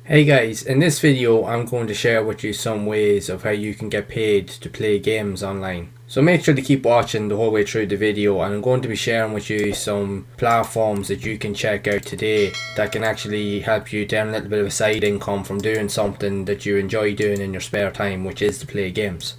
Hey guys, in this video I'm going to share with you some ways of how you can get paid to play games online. So make sure to keep watching the whole way through the video, and I'm going to be sharing with you some platforms that you can check out today that can actually help you to earn a little bit of a side income from doing something that you enjoy doing in your spare time, which is to play games.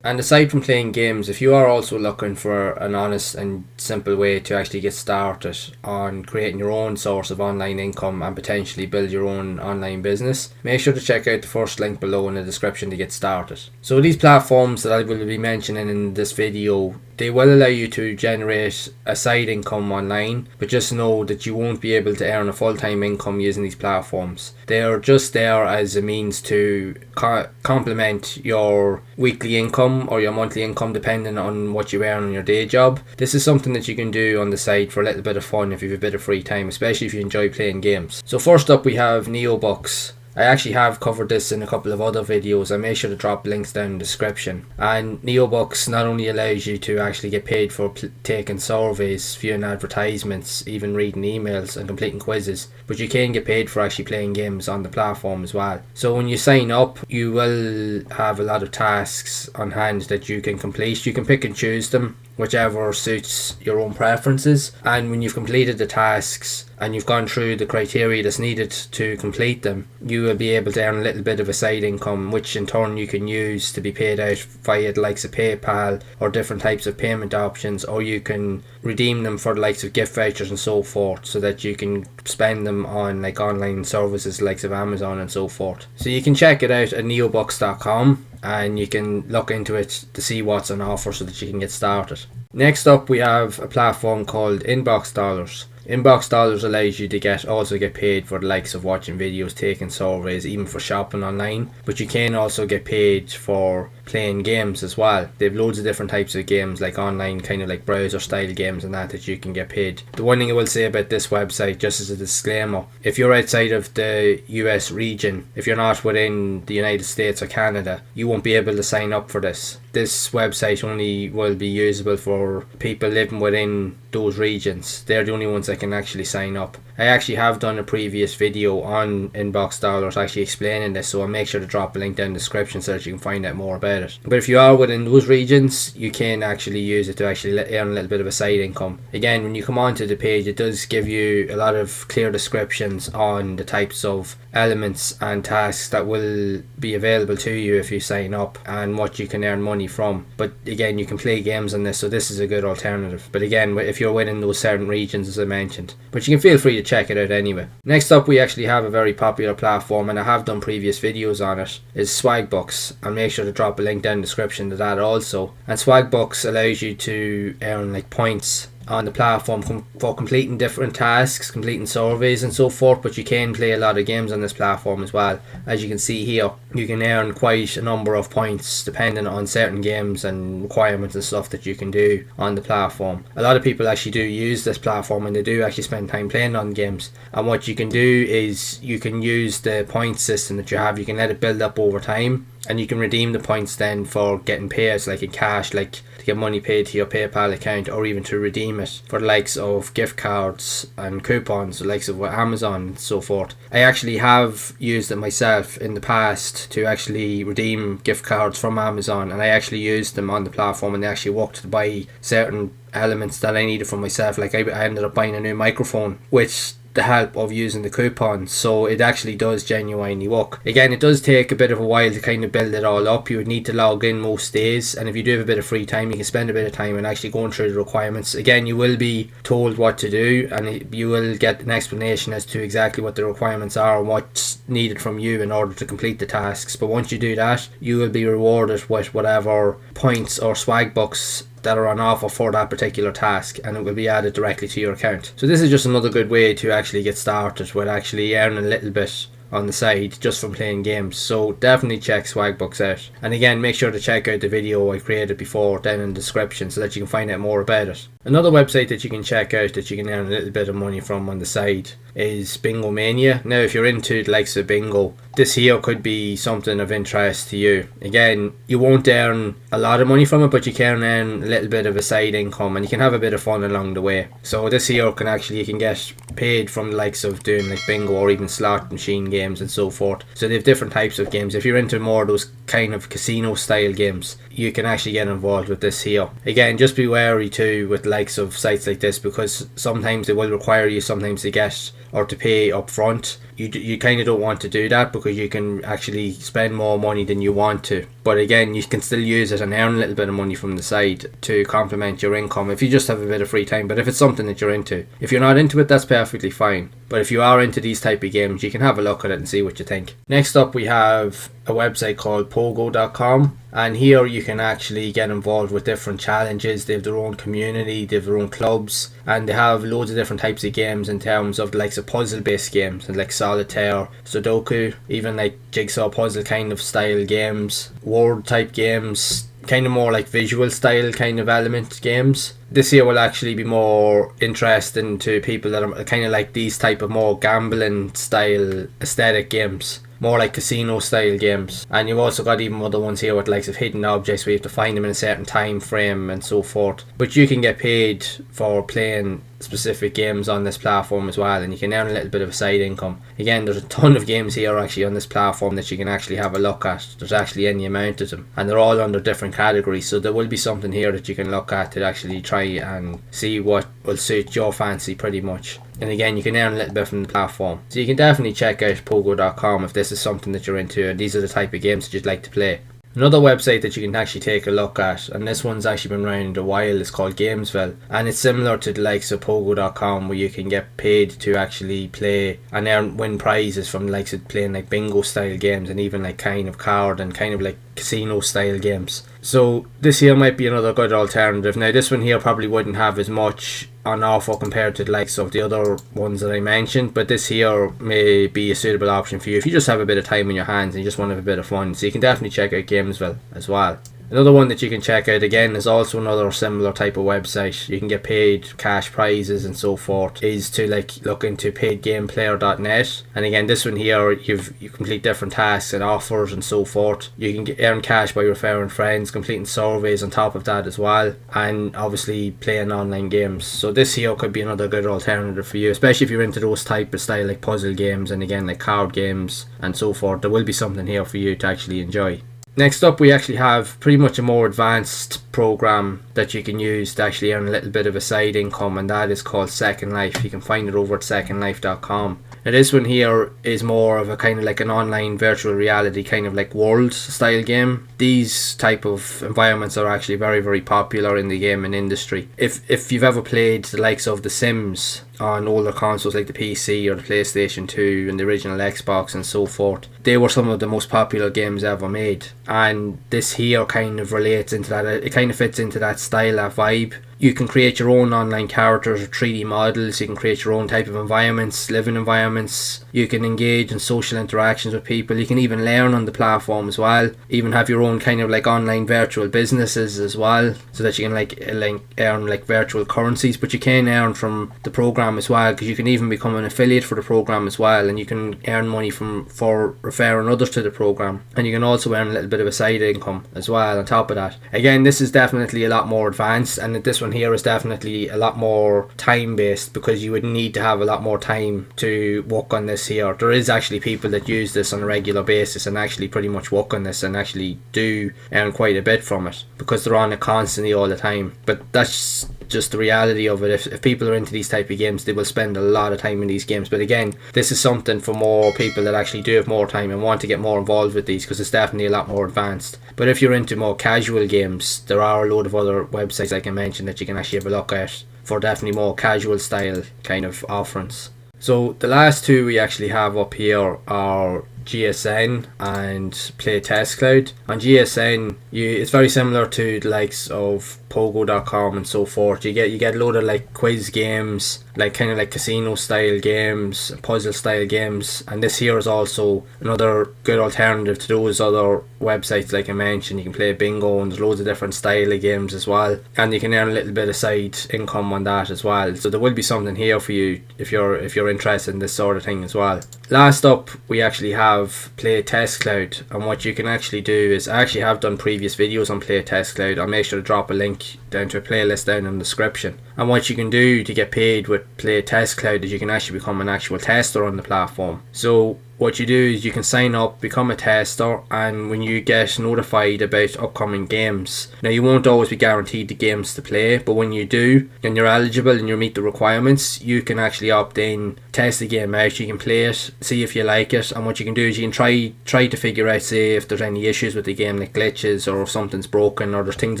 And aside from playing games, if you are also looking for an honest and simple way to actually get started on creating your own source of online income and potentially build your own online business, make sure to check out the first link below in the description to get started. So these platforms that I will be mentioning in this video, they will allow you to generate a side income online, but just know that you won't be able to earn a full-time income using these platforms. They are just there as a means to complement your weekly income or your monthly income depending on what you earn on your day job. This is something that you can do on the side for a little bit of fun if you have a bit of free time, especially if you enjoy playing games. So first up we have Neobux. I actually have covered this in a couple of other videos. I make sure to drop links down in the description. And Neobux not only allows you to actually get paid for taking surveys, viewing advertisements, even reading emails and completing quizzes, but you can get paid for actually playing games on the platform as well. So when you sign up, you will have a lot of tasks on hand that you can complete. You can pick and choose them, whichever suits your own preferences, and when you've completed the tasks and you've gone through the criteria that's needed to complete them, you will be able to earn a little bit of a side income, which in turn you can use to be paid out via the likes of PayPal or different types of payment options, or you can redeem them for the likes of gift vouchers and so forth, so that you can spend them on like online services likes of Amazon and so forth. So you can check it out at neobux.com and you can look into it to see what's on offer so that you can get started. Next up we have a platform called Inbox Dollars. Inbox Dollars allows you to also get paid for the likes of watching videos, taking surveys, even for shopping online, but you can also get paid for playing games as well. They have loads of different types of games, like online kind of like browser style games and that you can get paid. The one thing I will say about this website, just as a disclaimer, if you're outside of the US region, if you're not within the United States or Canada, you won't be able to sign up for this. This website only will be usable for people living within those regions. They're the only ones that can actually sign up. I actually have done a previous video on Inbox Dollars actually explaining this, so I'll make sure to drop a link down in the description so that you can find out more about it. But if you are within those regions, you can actually use it to actually earn a little bit of a side income. Again, when you come onto the page, it does give you a lot of clear descriptions on the types of elements and tasks that will be available to you if you sign up and what you can earn money from. But again, you can play games on this, so this is a good alternative. But again, if you're within those certain regions as I mentioned, but you can feel free to check it out anyway. Next up we actually have a very popular platform, and I have done previous videos on it, is Swagbucks. I'll make sure to drop a link down in the description to that also. And Swagbucks allows you to earn like points on the platform for completing different tasks, completing surveys and so forth, but you can play a lot of games on this platform as well. As you can see here, you can earn quite a number of points depending on certain games and requirements and stuff that you can do on the platform. A lot of people actually do use this platform and they do actually spend time playing on games, and what you can do is you can use the point system that you have. You can let it build up over time, and you can redeem the points then for getting payouts like in cash, like to get money paid to your PayPal account, or even to redeem it for the likes of gift cards and coupons, the likes of Amazon and so forth. I actually have used it myself in the past to actually redeem gift cards from Amazon, and I actually used them on the platform and they actually worked to buy certain elements that I needed for myself. Like I ended up buying a new microphone, which the help of using the coupons, so it actually does genuinely work. Again, it does take a bit of a while to kind of build it all up. You would need to log in most days, and if you do have a bit of free time, you can spend a bit of time and actually going through the requirements. Again, you will be told what to do, and you will get an explanation as to exactly what the requirements are and what's needed from you in order to complete the tasks. But once you do that, you will be rewarded with whatever points or Swagbucks that are on offer for that particular task, and it will be added directly to your account. So this is just another good way to actually get started with actually earning a little bit on the side just from playing games. So definitely check Swagbucks out, and again, make sure to check out the video I created before down in the description so that you can find out more about it. Another website that you can check out that you can earn a little bit of money from on the side is Bingo Mania. Now, if you're into the likes of bingo, this here could be something of interest to you. Again, you won't earn a lot of money from it, but you can earn a little bit of a side income, and you can have a bit of fun along the way. So this here can actually, you can get paid from the likes of doing like bingo or even slot machine games and so forth. So they have different types of games. If you're into more of those kind of casino style games, you can actually get involved with this here. Again, just be wary too with the likes of sites like this, because sometimes they will require you sometimes to get or to pay up front. You kind of don't want to do that, because you can actually spend more money than you want to. But again, you can still use it and earn a little bit of money from the side to complement your income if you just have a bit of free time. But if it's something that you're into, if you're not into it, that's perfectly fine. But if you are into these type of games, you can have a look at it and see what you think. Next up, we have a website called Pogo.com, and here you can actually get involved with different challenges. They have their own community, they have their own clubs, and they have loads of different types of games in terms of the likes of puzzle based games and like solitaire, Sudoku, even like jigsaw puzzle kind of style games, word type games, kind of more like visual style kind of element games. This here will actually be more interesting to people that are kind of like these type of more gambling style aesthetic games, more like casino style games. And you've also got even other ones here with likes of hidden objects where you have to find them in a certain time frame and so forth. But you can get paid for playing specific games on this platform as well, and you can earn a little bit of a side income. Again, there's a ton of games here actually on this platform that you can actually have a look at. There's actually any amount of them, and they're all under different categories, so there will be something here that you can look at to actually try and see what will suit your fancy pretty much. And again, you can earn a little bit from the platform, so you can definitely check out Pogo.com if this is something that you're into and these are the type of games that you'd like to play. Another website that you can actually take a look at, and this one's actually been around a while, is called Gamesville, and it's similar to the likes of Pogo.com, where you can get paid to actually play and win prizes from the likes of playing like bingo style games and even like kind of card and kind of like casino style games. So this here might be another good alternative. Now this one here probably wouldn't have as much on offer compared to the likes of the other ones that I mentioned, but this here may be a suitable option for you if you just have a bit of time in your hands and you just want to have a bit of fun. So you can definitely check out Gamesville as well. Another one that you can check out again is also another similar type of website. You can get paid cash prizes and so forth, is to like look into paidgameplayer.net. And again, this one here, you complete different tasks and offers and so forth. You can earn cash by referring friends, completing surveys on top of that as well, and obviously playing online games. So this here could be another good alternative for you, especially if you're into those type of style like puzzle games and again like card games and so forth. There will be something here for you to actually enjoy. Next up, we actually have pretty much a more advanced program that you can use to actually earn a little bit of a side income, and that is called Second Life. You can find it over at secondlife.com. Now this one here is more of a kind of like an online virtual reality kind of like world style game. These type of environments are actually very, very popular in the gaming industry. If you've ever played the likes of The Sims on older consoles like the PC or the PlayStation 2 and the original Xbox and so forth, they were some of the most popular games ever made, and this here kind of relates into that. It kind of fits into that style, that vibe. You can create your own online characters or 3D models. You can create your own type of environments, living environments. You can engage in social interactions with people. You can even learn on the platform as well. Even have your own kind of like online virtual businesses as well, so that you can like earn like virtual currencies. But you can earn from the program as well, because you can even become an affiliate for the program as well, and you can earn money for referring others to the program, and you can also earn a little bit of a side income as well on top of that. Again, this is definitely a lot more advanced, and this one here is definitely a lot more time based, because you would need to have a lot more time to work on this here. There is actually people that use this on a regular basis and actually pretty much work on this and actually do earn quite a bit from it, because they're on it constantly all the time. But that's just the reality of it. If people are into these type of games, they will spend a lot of time in these games. But again, this is something for more people that actually do have more time and want to get more involved with these, because it's definitely a lot more advanced. But if you're into more casual games, there are a load of other websites I can mention that you can actually have a look at for definitely more casual style kind of offerings. So the last two we actually have up here are GSN and Play Test Cloud. On GSN, it's very similar to the likes of Pogo.com and so forth. You get a load of like quiz games like kind of like casino style games, puzzle style games, and this here is also another good alternative to those other websites like I mentioned. You can play bingo, and there's loads of different style of games as well, and you can earn a little bit of side income on that as well. So there will be something here for you if you're interested in this sort of thing as well. Last up, we actually have Play Test Cloud, and what you can actually do is, I actually have done previous videos on Play Test Cloud. I'll make sure to drop a link down to a playlist down in the description. And what you can do to get paid with Play Test Cloud is you can actually become an actual tester on the platform. So what you do is you can sign up, become a tester, and when you get notified about upcoming games, now you won't always be guaranteed the games to play, but when you do and you're eligible and you meet the requirements, you can actually opt in, test the game out, you can play it, see if you like it, and what you can do is you can try to figure out, say, if there's any issues with the game, like glitches, or if something's broken, or there's things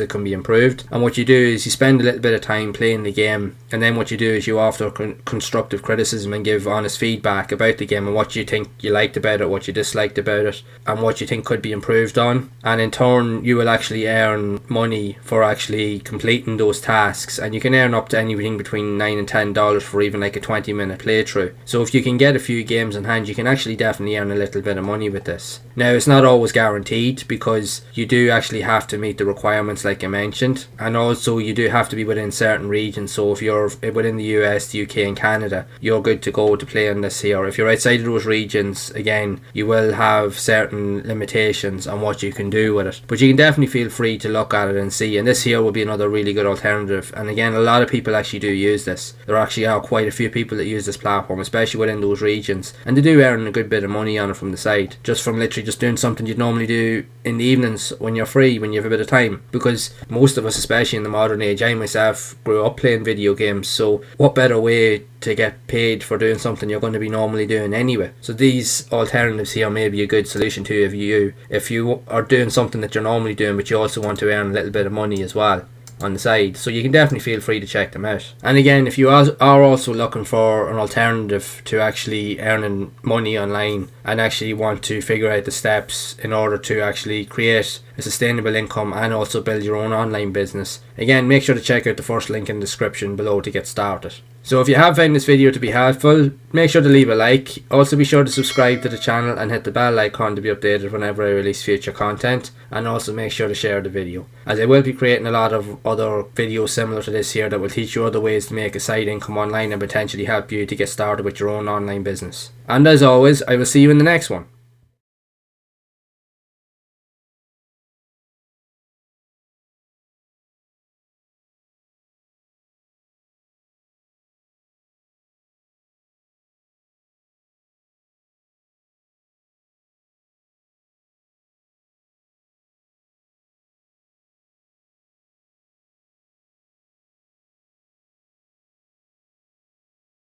that can be improved. And what you do is you spend a little bit of time playing the game, and then what you do is you offer constructive criticism and give honest feedback about the game and what you think you liked about it, what you disliked about it, and what you think could be improved on. And in turn, you will actually earn money for actually completing those tasks, and you can earn up to anything between $9 and $10 for even like a 20-minute playthrough. So if you can get a few games in hand, you can actually definitely earn a little bit of money with this. Now, it's not always guaranteed, because you do actually have to meet the requirements like I mentioned, and also you do have to be within certain regions. So if you're within the US, the UK and Canada, you're good to go to play on this here. If you're outside of those regions, again, you will have certain limitations on what you can do with it, but you can definitely feel free to look at it and see. And this here will be another really good alternative, and again, a lot of people actually do use this. There actually are quite a few people that use this platform, especially within those regions, and they do earn a good bit of money on it from the side, just from literally just doing something you'd normally do in the evenings when you're free, when you have a bit of time. Because most of us, especially in the modern age, I myself grew up playing video games, so what better way to get paid for doing something you're going to be normally doing anyway? So these alternatives here may be a good solution to you if you are doing something that you're normally doing, but you also want to earn a little bit of money as well on the side. So you can definitely feel free to check them out. And again, if you are also looking for an alternative to actually earning money online and actually want to figure out the steps in order to actually create a sustainable income and also build your own online business, again, make sure to check out the first link in the description below to get started. So if you have found this video to be helpful, make sure to leave a like. Also be sure to subscribe to the channel and hit the bell icon to be updated whenever I release future content, and also make sure to share the video, as I will be creating a lot of other videos similar to this here that will teach you other ways to make a side income online and potentially help you to get started with your own online business. And as always, I will see you in the next one.